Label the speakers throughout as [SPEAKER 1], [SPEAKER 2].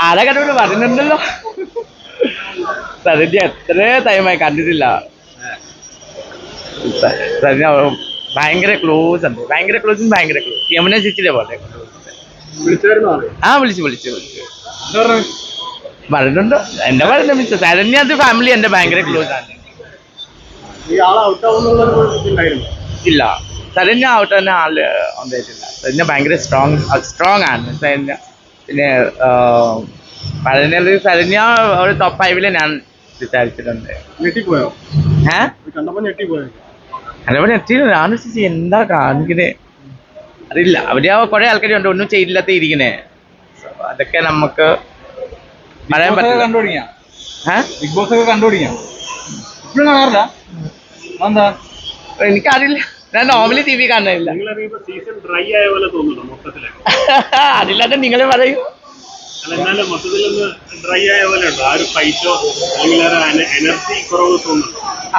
[SPEAKER 1] ആരൊക്കെ പറഞ്ഞിട്ടുണ്ടല്ലോ. സരിത എത്ര ടൈമായി കണ്ടിട്ടില്ല. സരിത ഭയങ്കര ക്ലോസ് ഉണ്ട്, ഭയങ്കര ക്ലോസ്. യമുന ചേച്ചിയുടെ പോലെ വിളിച്ചു പറഞ്ഞിട്ടുണ്ട്. എന്റെ പറഞ്ഞ സരണ്യ ഫാമിലി എന്റെ ഭയങ്കര ക്ലോസ് ആണ്. ഇല്ല, സരണ്യ ഔട്ട് തന്നെ ആള് ഉണ്ടായിട്ടില്ല. സരണ്യ ഭയങ്കര സ്ട്രോങ് ആണ് സരണ്യ. പിന്നെ സരണ്യ ഒരു ടോപ്പ് 5 ഞാൻ വിചാരിച്ചിട്ടുണ്ട്. ഞാൻ എന്താ കാണിക്കണേ അറിയില്ല. അവര് കുറെ ആൾക്കാരുണ്ട് ഒന്നും ചെയ്തില്ലാത്ത ഇരിക്കണേ. അതൊക്കെ നമുക്ക് പറയാൻ പറ്റില്ല.
[SPEAKER 2] ബിഗ് ബോസ് ഒക്കെ കണ്ടുപിടിക്കാം.
[SPEAKER 1] എനിക്കറിയില്ല, ഞാൻ നോർമലി TV കാണുന്നില്ല. അതില്ലാതെ നിങ്ങൾ പറയൂ.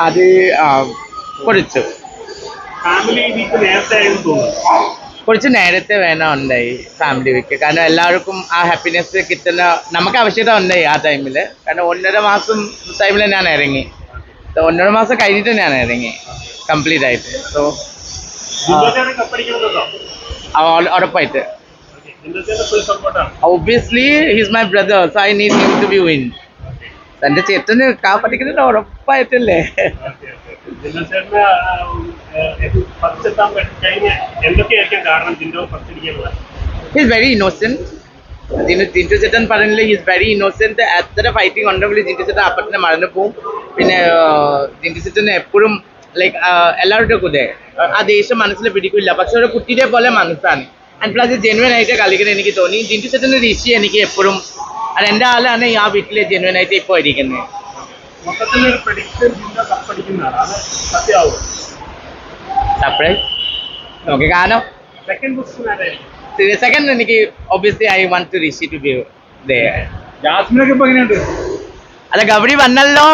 [SPEAKER 1] അത് കുറച്ച് നേരത്തെ വേണം ഉണ്ടായി ഫാമിലി വീക്ക്. കാരണം എല്ലാവർക്കും ആ ഹാപ്പിനെസ് കിട്ടുന്ന നമുക്ക് ആവശ്യത ഉണ്ടായി ആ ടൈമില്. കാരണം 1.5 മാസം ടൈമിൽ ഞാൻ ഇറങ്ങി. 1.5 മാസം കഴിഞ്ഞിട്ട് ഞാൻ ഇറങ്ങി കംപ്ലീറ്റ് ആയിട്ട്. സോ ഉറപ്പായിട്ട് obviously he's my brother, so I need him to be win. എന്റെ ചേട്ടന് പഠിക്കുന്നത് ഉറപ്പായിട്ടല്ലേ. He's very innocent. ജിൻറ്റു ചേട്ടൻ പറഞ്ഞില്ലേ, ഹിസ് വെരി ഇന്നോസെന്റ്. എത്ര ഫൈറ്റിംഗ് ഉണ്ടെങ്കിൽ ജിൻറ്റു ചേട്ടൻ അപ്പത്തന്നെ മറന്നു പോവും. പിന്നെ ജിൻറ്റു ചേട്ടന് എപ്പോഴും ലൈക്ക് എല്ലാവരുടെ കൂടെ ആ ദേഷ്യം മനസ്സിൽ പിടിക്കില്ല. പക്ഷെ ഒരു കുട്ടിയുടെ പോലെ മനസ്സാണ്. ആൻഡ് പ്ലസ് ജെന്യുവൻ ആയിട്ട് കളിക്കുന്നത് എനിക്ക് തോന്നി. ജിൻറ്റു ചേട്ടൻ്റെ ഋഷി എനിക്ക് എപ്പോഴും അത് എൻ്റെ ആളാണ് ആ വീട്ടിലെ ജെന്യുവൻ ആയിട്ട് ഇപ്പോൾ ഇരിക്കുന്നത്. Surprise okay. കാരണം സെക്കൻഡ് എനിക്ക് obviously I want to Rishi to be there. അല്ല, ഗൗരി വന്നല്ലോ.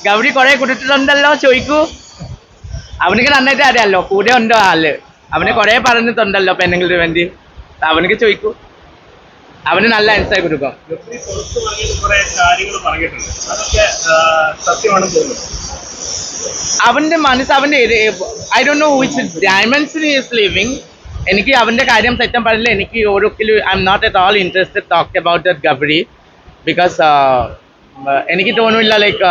[SPEAKER 1] ഗൗരി കുറെ കൊടുത്തിട്ടുണ്ടല്ലോ. ചോദിക്കൂ, അവനക്ക് നന്നായിട്ട് അറിയാമല്ലോ, കൂടെ ഉണ്ടോ ആള്. അവന് കുറെ പറഞ്ഞിട്ടുണ്ടല്ലോ പെണ്ണുങ്ങളുടെ വേണ്ടി. അവനക്ക് ചോദിക്കൂ, അവന് നല്ല ആൻസർ കൊടുക്കും. അവന്റെ മനസ്സ് അവന്റെ I don't know which dimension is living. എനിക്ക് അവന്റെ കാര്യം തെറ്റാൻ പാടില്ല. എനിക്ക് ഒരിക്കലും I am not at all interested talk about that Gabri. Because എനിക്ക് തോന്നില്ല ലൈക്ക്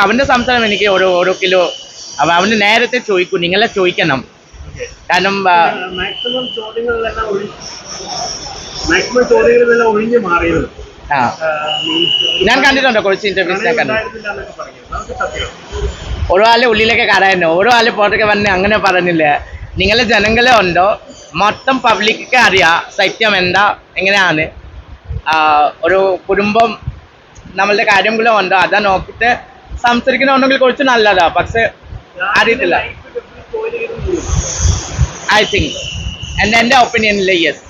[SPEAKER 1] അവന്റെ സംസാരം എനിക്ക് ഓരോ കിലോ അവന് നേരത്തെ ചോദിക്കൂ. നിങ്ങളെ ചോദിക്കണം. കാരണം ഞാൻ കണ്ടിട്ടുണ്ടോ കുറച്ച് ഇന്റർവ്യൂസ് ഞാൻ കണ്ടിട്ടുണ്ട്. ഓരോ ആളെ ഉള്ളിലേക്ക് കയറായിരുന്നു, ഓരോ ആളെ പുറത്തേക്ക് വന്ന് അങ്ങനെ പറഞ്ഞില്ല. നിങ്ങളെ ജനങ്ങളെ ഉണ്ടോ, മൊത്തം പബ്ലിക്കൊക്കെ അറിയാം സത്യം എന്താ എങ്ങനെയാണ്. ഒരു കുടുംബം നമ്മളുടെ കാര്യങ്ങളും ഉണ്ടോ അതാ നോക്കിയിട്ട് സംസാരിക്കുന്നുണ്ടെങ്കിൽ കുറച്ച് നല്ലതാ. പക്ഷെ അറിയത്തില്ല. ഐ തിങ്ക് എൻ്റെ ഒപ്പീനിയനിൽ യെസ്.